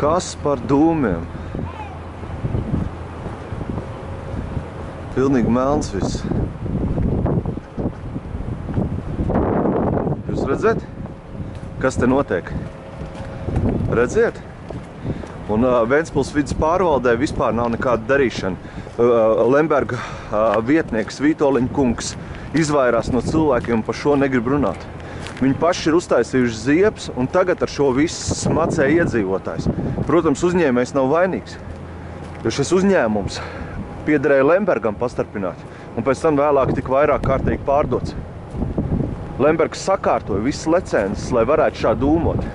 Kas par dūmiem? Pilnīgi melns viss. Jūs redzat, kas te notiek? Redziet? Un Ventspils vidas pārvaldē vispār nav nekāda darīšana. Lemberga vietnieks Vītoliņa kungs izvairās no cilvēkiem, par šo negrib runāt. Viņi paši ir uztaisījuši ziepes, un tagad ar šo visu smacē iedzīvotājs. Protams, uzņēmējs nav vainīgs, jo šis uzņēmums piederēja Lembergam pastarpināt, un pēc tam vēlāk tika vairāk kārtīgi pārdots. Lembergs sakārtoja visas licences, lai varētu šā dūmot.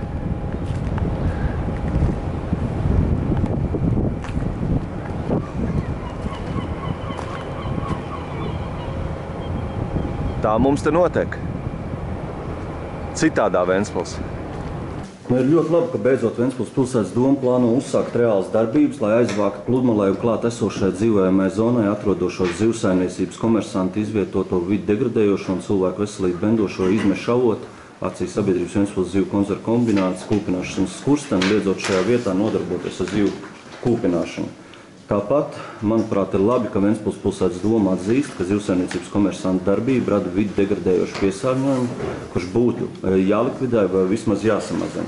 Tā mums te notiek. Citādā Ventspils. Ir ļoti labi, ka beidzot Ventspils pilsētas doma plāno uzsākt reālas darbības, lai aizvāktu pludmalē un klāt esošai dzīvojamai zonai atrodošos zivsaimniecības komersanti izvietoto vidi degradējošo un cilvēku veselību bendošo izmešu avotu akcijas sabiedrības Ventspils zivu konzervu kombinācijas kūpināšanas skursteni, liedzot šajā vietā nodarboties ar zivu kūpināšanu. Tāpat, manuprāt, ir labi, ka Ventspils pilsētas doma atzīst, ka zivsaimniecības komersantu darbība rada vidi degradējošu piesārņojumu, kurš būtu jālikvidē vai vismaz jāsamazina.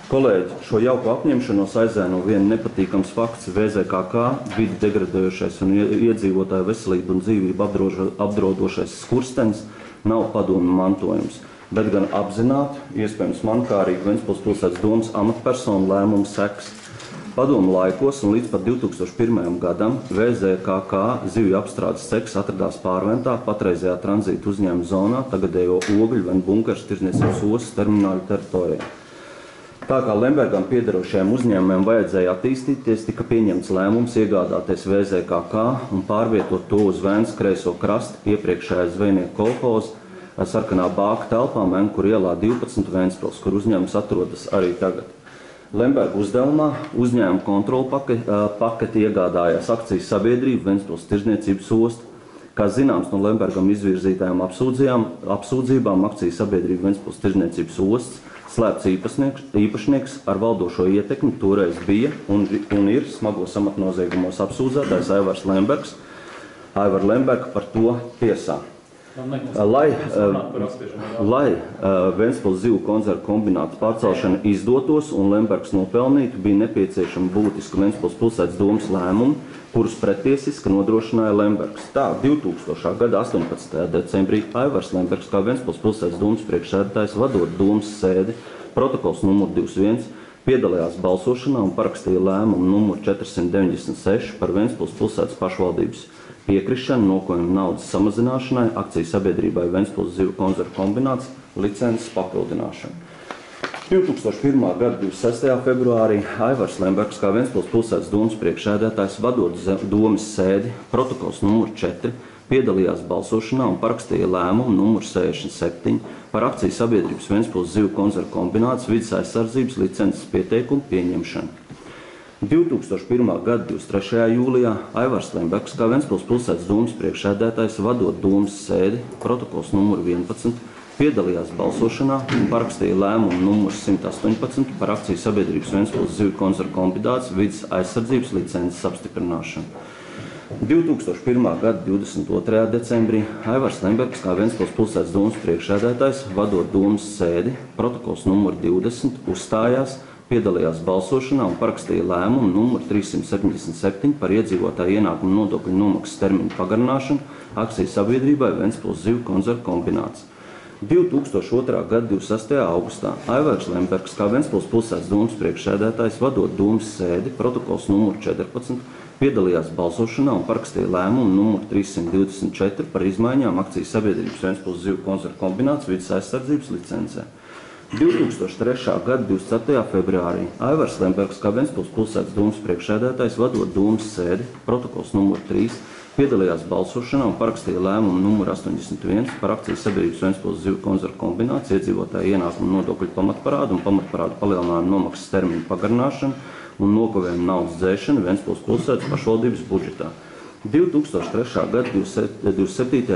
Kolēģi, šo jauku apņemšanos aizēno viena nepatīkams fakts VZKK, vidi degradējošais un iedzīvotāju veselību un dzīvību apdraudošais skurstenis nav padomu mantojums, bet gan apzināti, iespējams mankārīgi Ventspils pilsētas domas amatpersonu lēmumu sekas. Padomu laikos un līdz pat 2001. gadam VZKK zivju apstrādes ceks atradās Pārventā, patreizējā tranzīta uzņēmuma zonā, tagadējo Ogļu un Bunkars tirdzniecības ostas termināļu teritorijā. Tā kā Lembergam piederošajiem uzņēmumiem vajadzēja attīstīties, tika pieņemts lēmums iegādāties VZKK un pārvietot to uz Vēncas kreiso krastu iepriekšējā zvejnieku kolhoza sarkanā bāka telpā Menkur ielā 12 Ventspils, kur uzņēmums atrodas arī tagad. Lemberga uzdevumā uzņēmuma kontrola paketi iegādājās akcijas sabiedrību Ventspils tirdzniecības ostu. Kā zināms, no Lembergam izvirzītajām apsūdzībām akcijas sabiedrība Ventspils tirdzniecības ostas slēpts īpašnieks ar valdošo ietekmi toreiz bija un ir smagos amatnoziegumos apsūdzētais Aivars Lembergs. Aivar Lemberga par to tiesā. Lai Ventspils zivu konzervu kombinātu pārcelšana izdotos un Lembergs nopelnītu, bija nepieciešama būtiska Ventspils pilsētas domas lēmumi, kurus pretiesiski nodrošināja Lembergs. Tā, 2000. gada 18. decembrī Aivars Lembergs kā Ventspils pilsētas domas priekšsēdētājs vadot domas sēdi, protokols numur 21, piedalījās balsošanā un parakstīja lēmumu numur 496 par Ventspils pilsētas pašvaldības piekrišanu nokojuma naudas samazināšanai akcijas sabiedrībai Ventspils zivu konzervu kombināts licences papildināšanu. 2001. gada 26. februārī Aivars Lembergs kā Ventspils pilsētas domas priekšsēdētājs vadot domas sēdi, protokols numur 4, piedalījās balsošanā un parakstīja lēmumu numur 67 par akcijas sabiedrības Ventspils zivu konzervu kombināts vidas aizsardzības licences pieteikumu pieņemšanu. 2001. gada 23. jūlijā Aivars Lembergs kā Ventspils pilsētas domas priekšsēdētājs vadot domas sēdi, protokols numur 11, piedalījās balsošanā un parakstīja lēmumu numur 118 par akcijas sabiedrības Ventspils zivu konzervu kombināts vidas aizsardzības licences apstiprināšanu. 2001. gada 22. decembrī Aivars Lembergs kā Ventspils pilsētas domas priekšsēdētājs vadot domas sēdi, protokols numur 20, uzstājās, piedalījās balsošanā un parakstīja lēmumu numur 377 par iedzīvotāju ienākumu nodokļu nomaksas termiņu pagarināšanu akcijas sabiedrībai Ventspils zivu konzervu kombināts. 2002. gada 26. augustā Aivars Lembergs kā Ventspils pilsētas domas priekšsēdētājs vadot domas sēdi, protokols numur 14, piedalījās balsošanā un parakstīja lēmumu numur 324 par izmaiņām akcijas sabiedrības Ventspils zivu konzervu kombināts vidas aizsardzības licencē. 2003. gada 24. februārī Aivars Lembergs kā Ventspils pilsētas domas priekšsēdētājs vadot domas sēdi, protokols numur 3, piedalījās balsošanā un parakstīja lēmumu numur 81 par akcijas sabiedrības Ventspils zivu konzervu kombināts iedzīvotāju ienākumu nodokļu pamatparādu un pamatparādu palielinājumu nomaksas termiņu pagarināšanu un nokavējumu naudas dzēšanu Ventspils pilsētas pašvaldības budžetā. 2003. gada 27.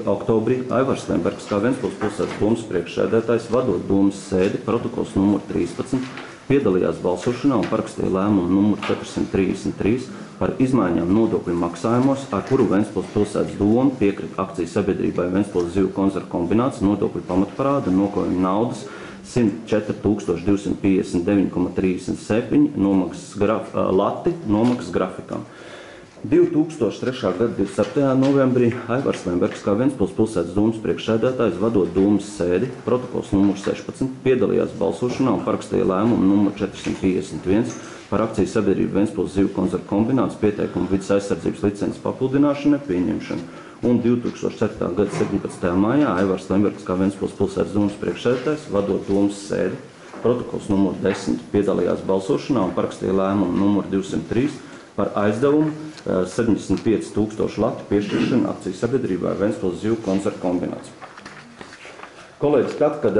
oktobrī Aivars Lembergs kā Ventspils pilsētas domas priekšsēdētājs vadot domas sēdi, protokols numur 13, piedalījās balsošanā un parakstīja lēmumu numuru 433 par izmaiņām nodokļu maksājumos, ar kuru Ventspils pilsētas doma piekrita akciju sabiedrībai Ventspils zivu konzervu kombināts nodokļu pamatparāda nokojuma naudas 104 259,37 lati nomaksas grafikam. 2003. gada 27. novembrī Aivars Lembergs kā Ventspils pilsētas domas priekšsēdētājs vadot domas sēdi, protokols numur 16, piedalījās balsošanā un parakstīja lēmumu numur 451 par akciju sabiedrību Ventspils zivu konzervu kombināts pieteikumu vidas aizsardzības licences papildināšanai pieņemšanu. Un 2004. gada 17. maijā Aivars Lembergs kā Ventspils pilsētas domas priekšsēdētājs vadot domas sēdi, protokols numur 10, piedalījās balsošanā un parakstīja lēmumu numur 203 par aizdevumu 75 000 latu piešķiršanu akciju sabiedrībai Ventspils zivu konzervu kombināts. Kolēģis, tad, kad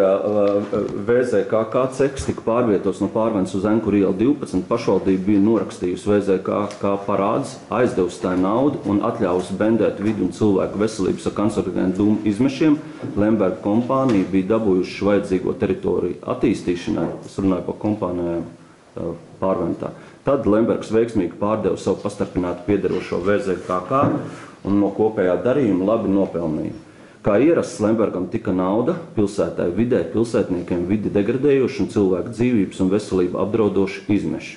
VZKK ceks tika pārvietots no Pārvences uz Enkuru ielu 12, pašvaldība bija norakstījusi VZKK parādus, aizdevusi tā naudu un atļāvusi bendēt vidu un cilvēku veselības ar kancerogēnu dūmu izmešiem, Lemberga kompānija bija dabūjuši vajadzīgo teritoriju attīstīšanai, es runāju par kompānijām Pārventā. Tad Lembergs veiksmīgi pārdeva savu pastarpinātu piederošo VZKK un no kopējā darījuma labi nopelnīja. Kā ierasts, Lembergam tika nauda pilsētai vidē, pilsētniekiem vidi degradējoši un cilvēku dzīvības un veselību apdraudoši izmeši.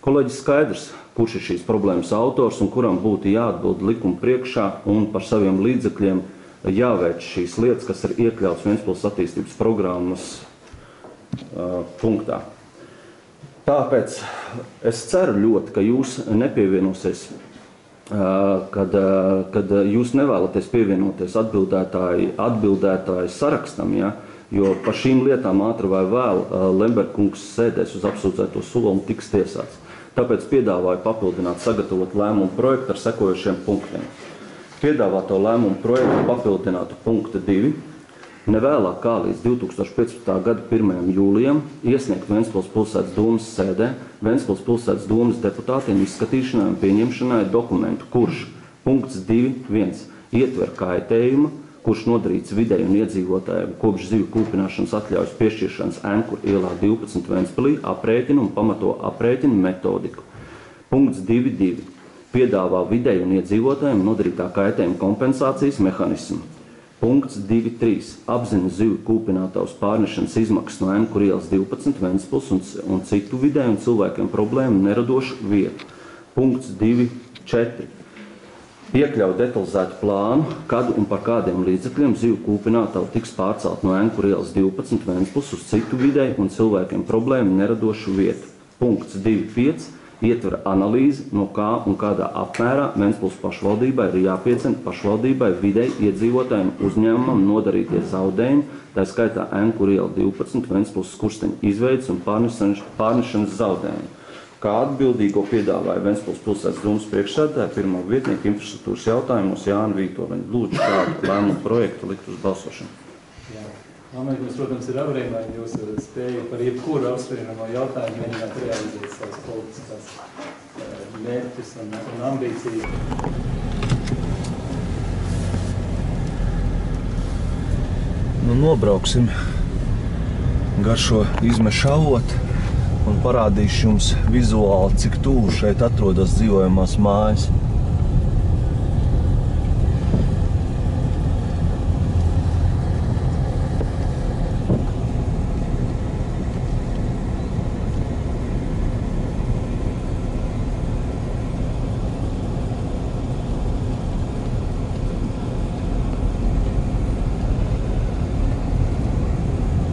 Kolēģis skaidrs, kurš ir šīs problēmas autors un kuram būtu jāatbild likuma priekšā un par saviem līdzekļiem jāveic šīs lietas, kas ir iekļauts Ventspils attīstības programmas punktā. Tāpēc es ceru ļoti, ka jūs nepievienosies, kad jūs nevēlaties pievienoties atbildētāju sarakstam, ja, jo par šīm lietām ātri vai vēl Lemberga kungs sēdēs uz apsūdzēto sulu un tiks tiesāts. Tāpēc piedāvāju papildināt sagatavot lēmumu projektu ar sekojošiem punktiem. Piedāvāto lēmumu projektu papildinātu punktu 2. Nevēlāk kā līdz 2015. gada 1. jūlijam iesniegt Ventspils pilsētas domas sēdē Ventspils pilsētas domas deputātiem izskatīšanai un pieņemšanai dokumentu, kurš punkts 2.1 ietver kaitējumu, kurš nodarīts videi un iedzīvotājiem kopš zivu kūpināšanas atļaujas piešķiršanas Enkuru ielā 12 Ventspilī aprēķina un pamato aprēķina metodiku. Punkts 2.2 piedāvā videi un iedzīvotājiem nodarītā kaitējuma kompensācijas mehānismu. Punkts 2.3. Apzina zivu kūpinātavas pārnešanas izmaksas no Enkuru ielas 12 Ventspils un citu vidē un cilvēkiem problēmu neradošu vietu. Punkts 2.4. Iekļauj detalizētu plānu, kad un par kādiem līdzekļiem zivu kūpinātava tiks pārcelt no Enkuru ielas 12 Ventspils uz citu vidē un cilvēkiem problēmu neradošu vietu. Punkts 2.5. Ietver analīzi, no kā un kādā apmērā Ventspils pašvaldībai ir jāpiedzina pašvaldībai videi iedzīvotājiem uzņēmumam nodarītie zaudējumi, tā skaitā Enkuru iela 12 Ventspils skursteņa izveides un pārnešanas zaudējumi. Kā atbildīgo piedāvāja Ventspils pilsētas domas priekšsēdētāja pirmā vietnieka infrastruktūras jautājumos Jāna Vītoļaņa. Lūdzu šādu lēmumu projektu likt uz balsošanu. Mums, protams, ir apbrīnojami jūsu spēju par jebkuru apspriežamo jautājumu mēģināt realizēt savas politiskās mērķus un ambīcijas. Nu, nobrauksim gar šo izmešu avotu un parādīšu jums vizuāli, cik tuvu šeit atrodas dzīvojamās mājas.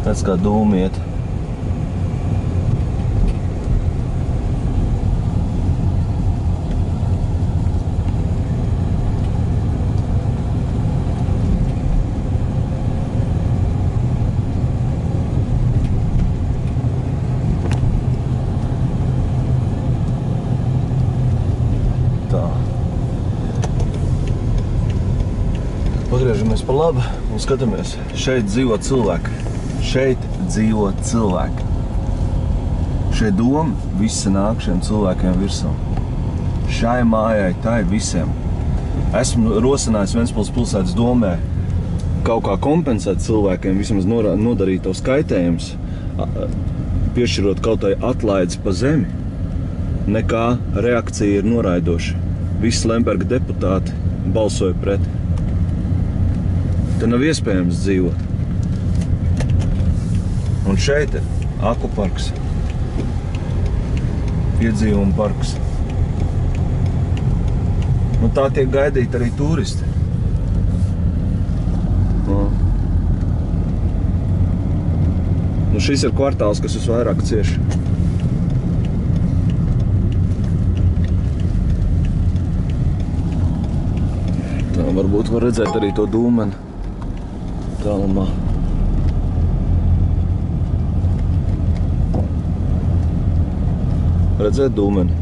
Tāds kā dūmi iet. Tā. Pagriežamies pa labi un skatāmies. Šeit dzīvo cilvēki. Šeit dzīvo cilvēki. Šie doma visi nāk šiem cilvēkiem virsū. Šai mājai, tai visiem. Esmu rosinājis Ventspils pilsētas domē kaut kā kompensēt cilvēkiem vismaz nodarītos kaitējumus. piešķirot kautai atlaides pa zemi, nekā reakcija ir noraidoša. Visi Lemberga deputāti balsoja pret. Te nav iespējams dzīvot. Un šeit ir aku parks, iedzīvuma parks. Nu, tā tiek gaidīti arī turisti. Nu, šis ir kvartāls, kas visvairāk cieš. Tā varbūt var redzēt arī to dūmeni tālumā. Redzēt dūmeni?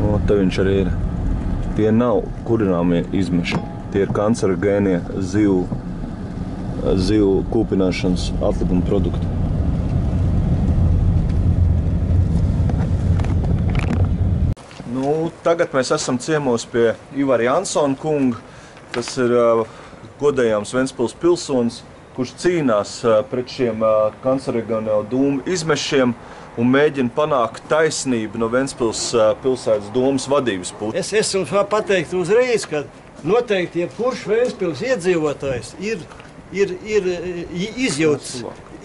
O, te viņš arī ir. Tie nav kurināmie izmeši. Tie ir kancerogēnie zivu kūpināšanas atlikuma produkti. Nu, tagad mēs esam ciemos pie Ivara Jansona kunga. Tas ir godējāms Ventspils pilsonis, kurš cīnās pret šiem kancerogēno dūmu izmešiem un mēģina panākt taisnību no Ventspils pilsētas domas vadības puses. Es jums varu pateikt uzreiz, ka noteikti jebkurš Ventspils iedzīvotājs ir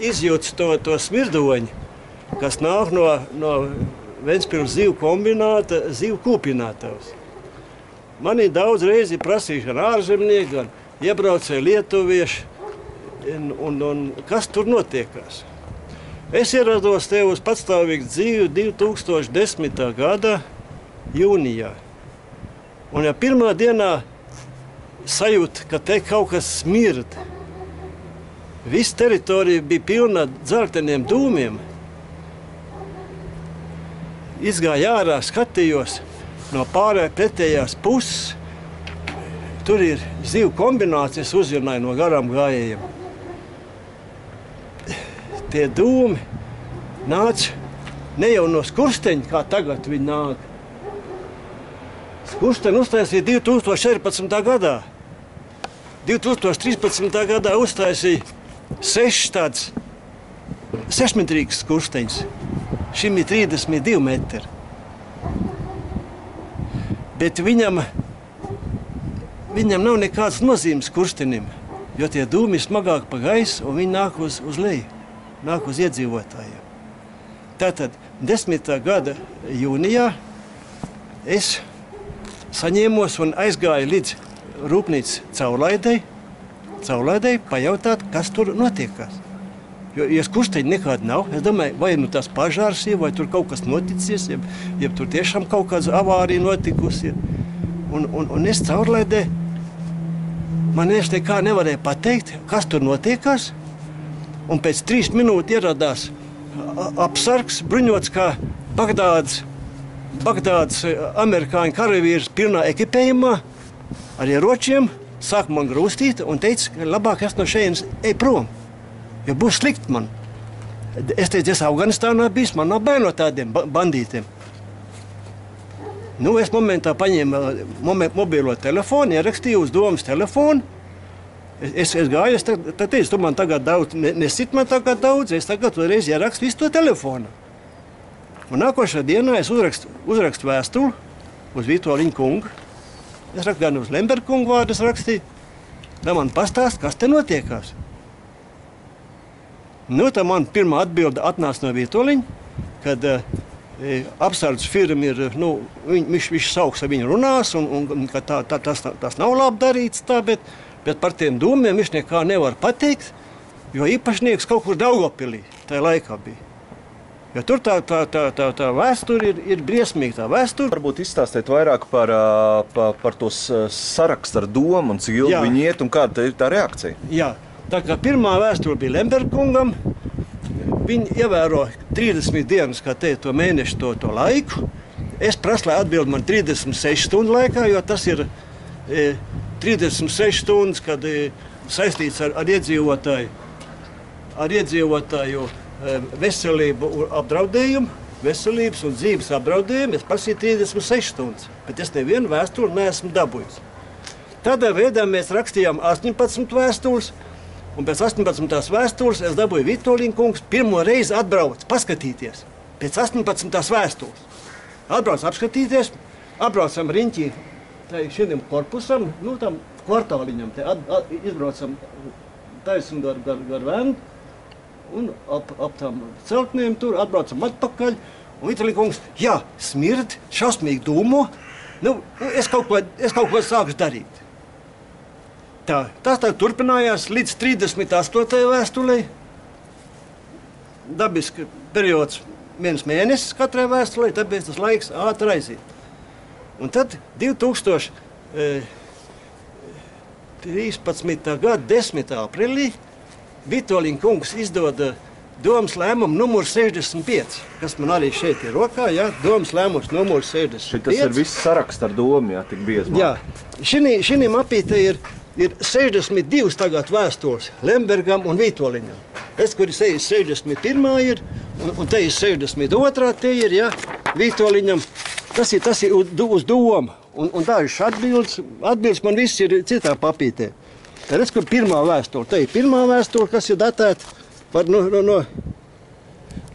izjūts to smirdoņu, kas nāk no Ventspils zivu kombināta, zivu kūpinātavas. Man ir daudz reizi prasījuši gan ārzemnieki, gan iebraucēji lietuvieši, un kas tur notiekās. Es ierados te uz patstāvīgu dzīvi 2010. gada jūnijā. Un ja pirmā dienā sajūta, ka te kaut kas smird, visa teritorija bija pilna dzelteniem dūmiem, izgāju ārā, skatījos no pretējās puses. Tur ir zivu kombinācijas, uzrunāju no garām gājējiem. Tie dūmi nāca ne jau no skursteņa, kā tagad viņi nāk. Skursteņu uztaisīja 2014. gadā. 2013. gadā uztaisīja 6 tāds sešmetrīgs skursteņs. Šim ir 32 metri. Bet viņam nav nekāds nozīmes skurstenim, jo tie dūmi ir smagāk pa gaisu un viņi nāk uz leju, nāk uz iedzīvotājiem. Tātad 10. gada jūnijā es saņēmos un aizgāju līdz rūpnīcas caurlaidei pajautāt, kas tur notiekās. Jo skursteņi nekādi nav. Es domāju, vai nu tās pažārs ir, vai tur kaut kas noticis, ja tur tiešām kaut kāds avārija notikusi. Un es caurlaidē, man nekā nevarēja pateikt, kas tur notiekās. Un pēc 3 minūtes ieradās apsargs, bruņots kā Bagdādas amerikāņu karavīrs pilnā ekipējumā ar ieročiem, sāk man grūstīt un teica, ka labāk es no šejienes ej prom, jo būs slikti man. Es teicu, es Afganistānā bijis, man nav bail no tādiem bandītiem. Nu, es momentā paņēmu mobilo telefonu, ierakstīju uz domas telefonu. Es gāju, es teicu, tu man tagad daudz, nesit man tagad daudz, es tagad reiz ierakstu visu to telefonu. Un nākošā dienā es uzrakstu vēstuli uz Vitoļiņu kungu. Es rakstu gan uz Lemberga kungu vārdu, es rakstīju, lai man pastāst, kas te notiekās. Nu, tā man pirmā atbilde atnāca no Vitoļiņa, kad apsardzes firma ir, viņš sauks, ar viņu runās, un ka tas nav labi darīts tā, bet par tiem dūmiem viņš nekā nevar pateikt, jo īpašnieks kaut kur Daugavpilī tajā laikā bija. Jo tur tā vēsture ir briesmīga tā vēsture. Varbūt izstāstīt vairāk par to sarakstu ar domu un cik ilgi viņi iet un kāda ir tā reakcija. Jā, tā kā pirmā vēsture bija Lemberga kungam, viņi ievēro 30 dienas, kā teikt, to mēnešu to laiku. Es prasu, lai atbild man 36 stundu laikā, jo tas ir 36 stundas, kad saistīts ar iedzīvotāju veselību apdraudējumu, veselības un dzīves apdraudējumu. Es prasīju 36 stundas, bet es nevienu vēstuli neesmu dabūjis. Tādā veidā mēs rakstījām 18 vēstules, Un pēc 18. vēstules es dabūju Vitolīna kungs pirmo reizi atbrauc paskatīties. Pēc 18. vēstules. Atbrauc apskatīties, apbraucam riņķī šiem korpusam, nu tam kvartāliņam, izbraucam taisam gar vēnu un ap tam celtniem tur, atbraucam atpakaļ. Un Vitolīna kungs, jā, smird, šausmīgi dūmo, nu, es kaut ko sākšu darīt. Tas tā turpinājās līdz 38. vēstulē. Dabiski periods 1 mēnesis katrai vēstulē, tāpēc tas laiks ātri aiziet. Un tad 2013. gada 10. aprīlī Vitolīna kungs izdoda domas lēmumu numur 65, kas man arī šeit ir rokā, jā, domas lēmums numur 65. Tas ir viss saraksts ar domu, jā, tik biezmāk. Jā, šī mapīte ir 62 tagad vēstules Lembergam un Vitoliņam. Es, kur ir 61. ir, un te ir 62. te ir, jā, Vitoliņam. Tas ir uz domu, un dažas atbildes man viss ir citā papītē. Tad es, kur pirmā vēstule, te ir pirmā vēstule, kas ir datēta par no.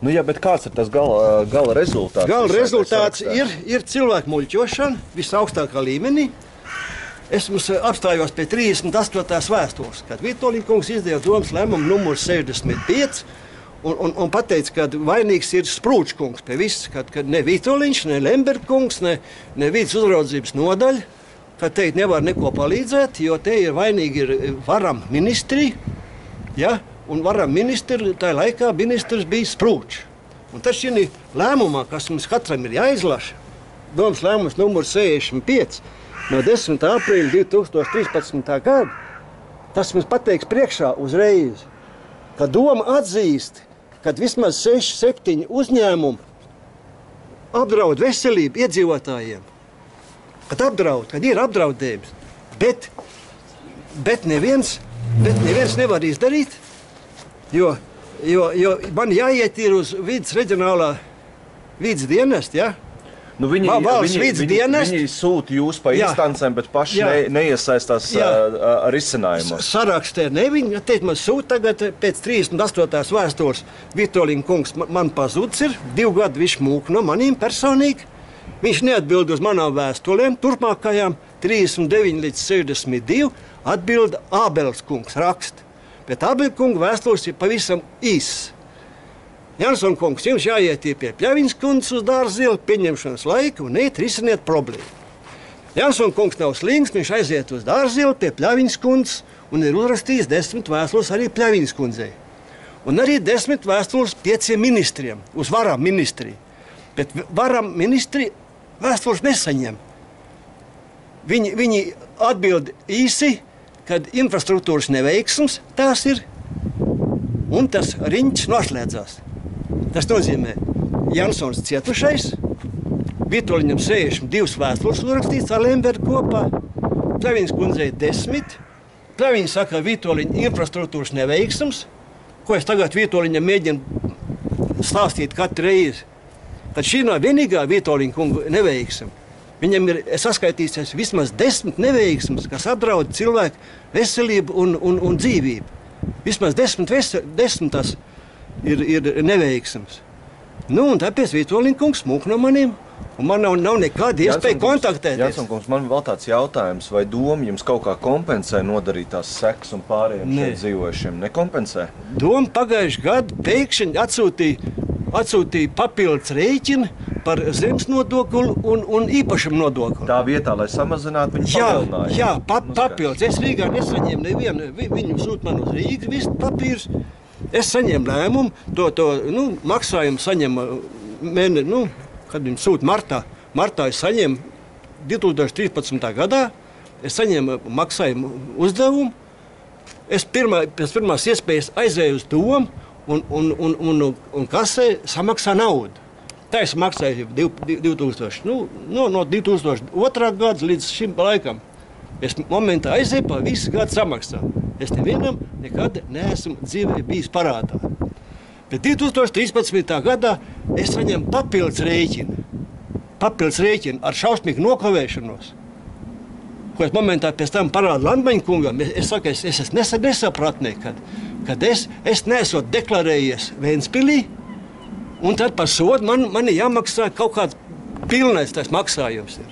Nu jā, bet kāds ir tas gala rezultāts? Gala rezultāts ir cilvēku muļķošana visaugstākā līmenī. Es mums apstājos pie 38. vēstules, kad Vitolīna kungs izdeva domas lēmumu numur 65 un pateica, ka vainīgs ir Sprūčs kungs pie viss, kad ne Vitoliņš, ne Lemberga kungs, ne Vīdes uzraudzības nodaļa, kad teikt nevar neko palīdzēt, jo te ir vainīgi ir varam ministri, ja, un varam ministri, tajā laikā ministrs bija Sprūčs. Un tas šī lēmumā, kas mums katram ir jāizlaša, domas lēmums numur 65, no 10. aprīļa 2013. gada, tas mums pateiks priekšā uzreiz, ka doma atzīst, ka vismaz 6-7 uzņēmumi apdraud veselību iedzīvotājiem. Kad ir apdraudējums, bet neviens nevar izdarīt, jo man jāiet ir uz vides reģionālā vides dienesta, ja? Nu, viņi sūta jūs pa instancēm, bet paši neiesaistās risinājumos. Sarakstē viņi teikt, man sūta tagad pēc 38. vēstules Vitolīna kungs man pazuds ir, 2 gadu viņš mūk no manīm personīgi. Viņš neatbild uz manām vēstulēm, turpmākajām 39 līdz 62 atbilda Ābels kungs raksta. Bet Ābela kunga vēstules ir pavisam īss. Jansson kungs, jums jāiet pie Pļaviņas kundzes uz Dārzielu, pieņemšanas laiku un iet risināt problēmu. Jansson kungs nav slings, viņš aiziet uz Dārzielu pie Pļaviņas kundzes un ir uzrakstījis 10 vēstules arī Pļaviņas kundzei. Un arī 10 vēstules 5 ministriem, uz varam ministri. Bet varam ministri vēstules nesaņem. Viņi atbild īsi, kad infrastruktūras neveiksms tās ir, un tas riņķis noslēdzās. Tas nozīmē, Jansons cietušais, Vitoliņam 62 vēstules uzrakstīts ar Lembergu kopā, Pļaviņas kundzei 10. Pļaviņa saka, Vitoliņa infrastruktūras neveiksms, ko es tagad Vitoliņam mēģinu stāstīt katru reizi. Tad šī nav vienīgā Vitoliņa kunga neveiksma. Viņam ir saskaitīsies vismaz 10 neveiksmes, kas apdraud cilvēku veselību un dzīvību. Vismaz 10 tas ir neveiksms. Nu, un tāpēc Vitolīna kungs mūk no maniem, un man nav nekāda iespēja kontaktēties. Jansson kungs, man vēl tāds jautājums, vai doma jums kaut kā kompensē nodarītās sekas un pārējiem šeit dzīvojušiem? Nekompensē? Doma pagājuši gadu pēkšņi atsūtīja papildus rēķinu par zemes nodokli un īpašumu nodokli. Tā vietā, lai samazinātu viņu palielinājumu? Jā, papildus. Es Rīgā nesaņēmu nevienu, viņi sūta man uz Rīgas visu papīrus. Es saņēmu lēmumu, maksājumu saņemu kad viņi sūta martā. Martā es saņēmu 2013. gadā, es saņēmu maksājumu uzdevumu. Es pēc pirmās iespējas aizēju uz domu un kasē samaksā naudu. Tā es maksāju 2000, no 2002. gada līdz šim laikam. Es momentā aizēju pa visu gadu samaksā. Es nevienam nekad neesmu dzīvē bijis parādā. Bet 2013. gadā es saņemu papildus rēķinu ar šausmīgu nokavēšanos. ko es momentā pēc tam parādu Landmaņa kungam, es saku, es esmu nesapratnē, kad es neesmu deklarējies Ventspilī, un tad par sodu man ir jāmaksā kaut kāds pilnais tas maksājums ir.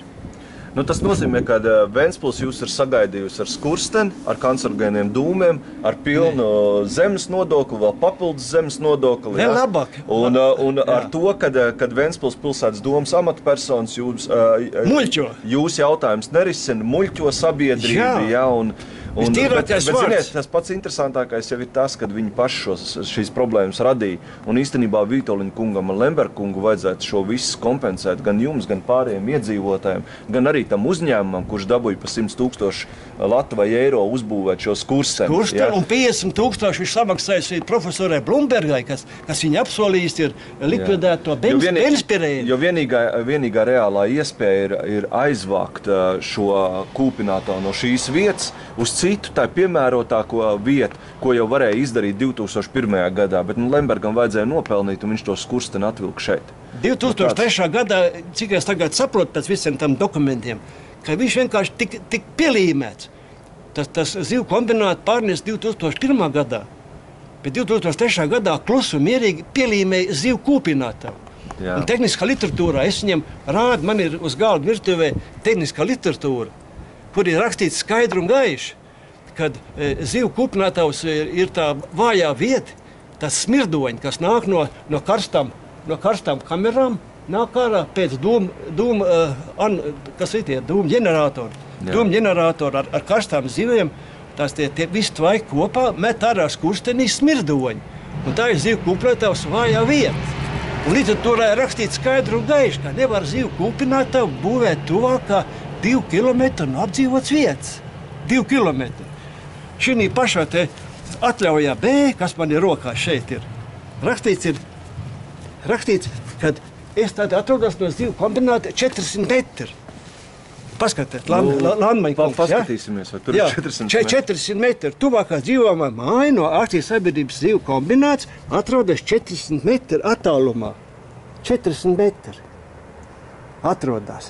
Nu, tas nozīmē, ka Ventspils jūs ir sagaidījusi ar skursteni, ar kancerogēniem dūmiem, ar pilnu zemes nodokli, vēl papildus zemes nodokli. Vēl labāk. Un ar to, kad Ventspils pilsētas domas amatpersonas muļķo. Jūs jautājums nerisina, muļķo sabiedrību, bet ziniet, tas pats interesantākais jau ir tas, kad viņi paši šīs problēmas radīja. Un īstenībā Vītoliņa kungam un Lemberga kungu vajadzētu šo visu kompensēt gan jums, gan pārējiem iedzīvotājiem, gan arī tam uzņēmumam, kurš dabūja pa 100,000 latu vai eiro uzbūvēt šo skursteni. Un 50,000 viņš samaksājis profesorai Blumbergai, kas viņa apsolījis ir likvidēt to Ventspilī. Jo vienīgā reālā iespēja ir aizvākt šo kūpinātāju no šīs vietas uz citu tā piemērotāko vietu, ko jau varēja izdarīt 2001. gadā, bet Lembergam vajadzēja nopelnīt, un viņš to skursteni atvilka šeit. 2003. gadā, cik es tagad saprotu pēc visiem tam dokumentiem, ka viņš vienkārši tik pielīmēts. Tas zivu kombinātu pārnes 2001. gadā, bet 2003. gadā klusu mierīgi pielīmēja zivu kūpinātāju. Un tehniskā literatūrā es viņam rādu, man ir uz galda virtuvē tehniskā literatūra, kur ir rakstīts skaidri un gaiši, kad zivu kūpinātājs ir tā vājā vieta, tas smirdoņi, kas nāk no karstām kamerām, nāk ārā pēc dūmu ģeneratori. Dūmu ģeneratori ar karstām ziviem, tās tie visi tvaiki kopā met ārā skurstenī smirdoņi. Un tā ir zivu kūpinātājs vājā vieta. Un literatūrā ir rakstīts skaidri un gaiši, ka nevar zivu kūpinātāju būvēt tuvākā 2 kilometri no apdzīvotas vietas. 2 kilometri. Šī pašā te atļaujā B, kas man ir rokā šeit ir, rakstīts, kad es tad atrodos no zivu kombināta 400 metri. Paskatiet, Landmaņa kungs. Paskatīsimies, vai tur ir 400 metri. 400 metri. Tuvākā dzīvojamā māja no akcijas sabiedrības zivu kombināts atrodas 400 metri attālumā. 400 metri atrodas.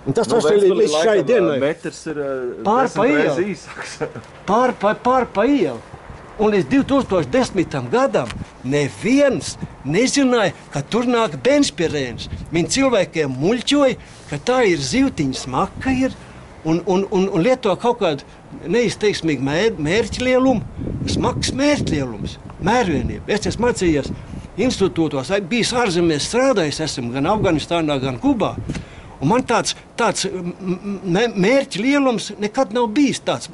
Un tas ir līdz šai dienai. Metrs ir pār pa ielu. Īsāks. Pār pa ielu. Un līdz 2010. gadam neviens nezināja, ka tur nāk Ventspilēns. Viņi cilvēkiem muļķoja, ka tā ir zivtiņa smaka ir un lieto kaut kādu neizteiksmīgu mērķlielumu, smags mērķlielums, mērvienība. Es esmu mācījies institūtos, bijis ārzemēs strādājis, esmu gan Afganistānā, gan Kubā. Un man tāds mērķa lielums nekad nav bijis tāds.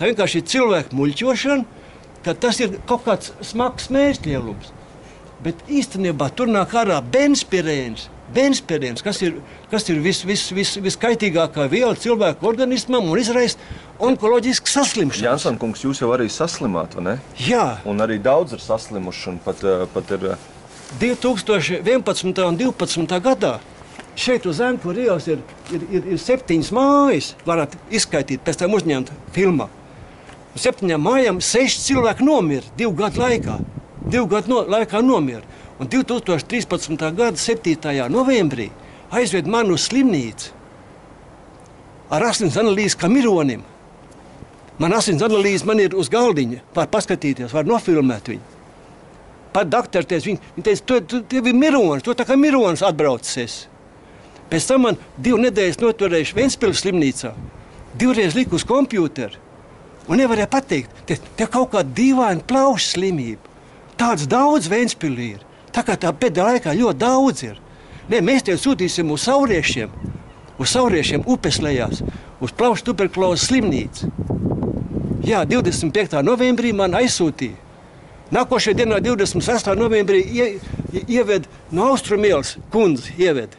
Tā vienkārši ir cilvēku muļķošana, ka tas ir kaut kāds smags mērķa lielums. Bet īstenībā tur nāk ārā Ventspilēns, kas ir viskaitīgākā viela cilvēku organismam un izraisa onkoloģisku saslimšanu. Janson kungs, jūs jau arī saslimāt, vai ne? Jā. Un arī daudz ir saslimuši un pat ir... 2011. un 2012. gadā šeit uz Zemku ielas ir 7 mājas, varat izskaitīt, pēc tam uzņemt filmā. 7 mājām 6 cilvēki nomira 2 gadu laikā. 2 gadu laikā nomira. Un 2013. gada 7. novembrī aizved mani uz slimnīcu ar asins analīzi kā mironim. Man asins analīze man ir uz galdiņa, var paskatīties, var nofilmēt viņu. Pat doktori teica, viņi teica, tev ir mironis, tu tā kā mironis atbraucis esi. Pēc tam man 2 nedēļas noturējuši Ventspils slimnīcā. 2 reizes liku uz kompjūteru. Un nevarēja pateikt, te kaut kāda dīvaina plaušu slimība. Tāds daudz Ventspilī ir. Tā kā tā pēdējā laikā ļoti daudz ir. Nē, mēs te sūtīsim uz sauriešiem upes lejās, uz plaušu tuberkulozes slimnīcu. Jā, 25. novembrī man aizsūtīja. Nākošajā dienā 28. novembrī ieved no Austrumielas kundzi ieved.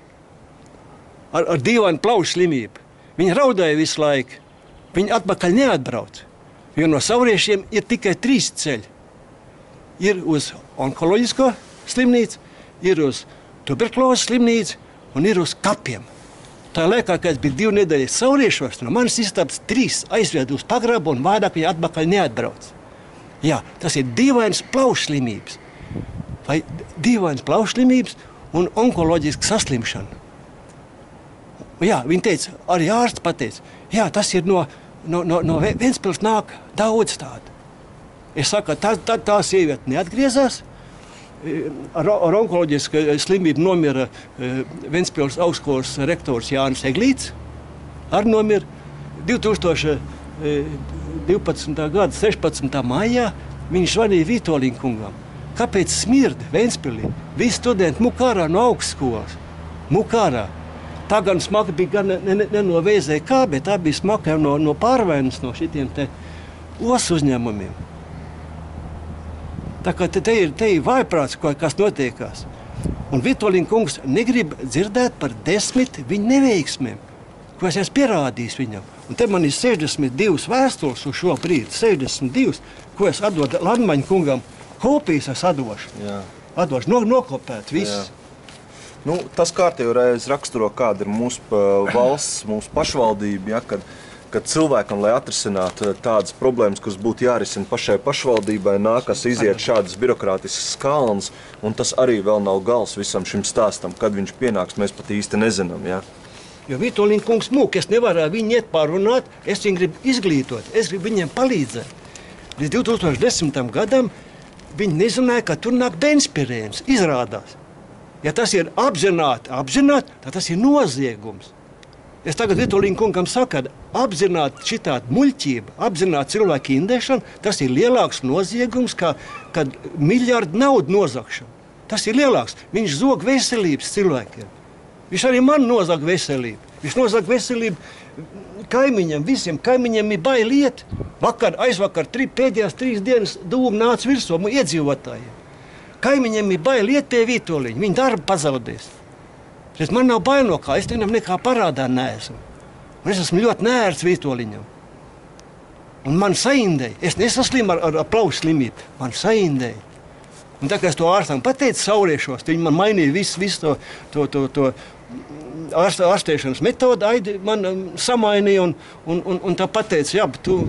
Ar dīvainu plaušu slimību. Viņa raudāja visu laiku. Viņa atpakaļ neatbrauc. Jo no sauriešiem ir tikai 3 ceļi. Ir uz onkoloģisko slimnīcu, ir uz tuberkulozes slimnīcu un ir uz kapiem. Tā laikā, kad es biju 2 nedēļas sauriešos, no manas istabas 3 aizved uz pagrabu un vairāk viņa atpakaļ neatbrauc. Jā, tas ir dīvainas plaušu slimības. Vai dīvainas plaušu slimības un onkoloģiska saslimšana. Jā, viņi teica, arī ārsts pateica, jā, tas ir no Ventspils nāk daudz tādu. Es saku, tā sieviete neatgriezās. Ar onkoloģisku slimību nomira Ventspils augstskolas rektors Jānis Eglīts. Ar nomira 2012. Gada 16. maijā viņš zvanīja Vitoļiņa kungam. Kāpēc smirda Ventspilī? Visi studenti mukārā no augstskolas. Mukārā. Tā gan smaka bija gan ne no VZK, bet tā bija smaka no pārvainas, no šitiem te osu uzņēmumiem. Tā kā te ir vājprāts, kas notiekās. Un Vitoļiņa kungs negrib dzirdēt par 10 viņa neveiksmēm, ko es esmu pierādījis viņam. Un te man ir 62 vēstules uz šo brīdi, 62, ko es atdodu Landmaņa kungam, kopijas es atdošu. Jā. Atdošu, nokopēt viss. Jā. Nu, tas kārtīgi reiz raksturo, kāda ir mūsu valsts, mūsu pašvaldība, ja, kad cilvēkam, lai atrisinātu tādas problēmas, kas būtu jārisina pašai pašvaldībai, nākas iziet šādas birokrātiskas kalnas, un tas arī vēl nav gals visam šim stāstam. Kad viņš pienāks, mēs pat īsti nezinām. Ja. Jo Vitoļiņa kungs mūk, es nevaru viņu iet pārunāt, es viņu gribu izglītot, es gribu viņiem palīdzēt. Līdz 2010. gadam viņi nezināja, ka tur nāk benzpirēns, izrādās. Ja tas ir apzināti, tad tas ir noziegums. Es tagad Vitoļiņa kungam saku, ka apzināti šitādu muļķību, apzināti cilvēku indēšanu, tas ir lielāks noziegums, kad miljardu naudu nozagšana. Tas ir lielāks. Viņš zog veselības cilvēkiem. Viņš arī man nozag veselību. Viņš nozag veselību kaimiņam, visiem kaimiņiem ir bail iet. Aizvakar pēdējās 3 dienas dūmu nāca virsū iedzīvotājiem. Kaimiņiem ir bail iet pie Vitoļiņa, viņa darba pazaudēs. Man nav bail no kā, es viņam nekā parādā neesmu. Un es esmu ļoti nērts Vitoļiņam. Un man saindēja, es nesaslimu ar plaušu slimību, man saindēja. Un tā kā es to ārstam pateicu sauriešos, viņi man mainīja visu to ārstēšanas metodu, man samainīja un tā pateica, jā, bet tu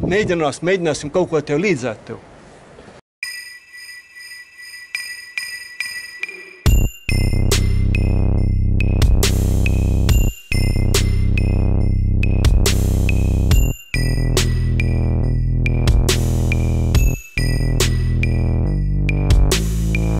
mēģināsim kaut ko tev līdzēt tev.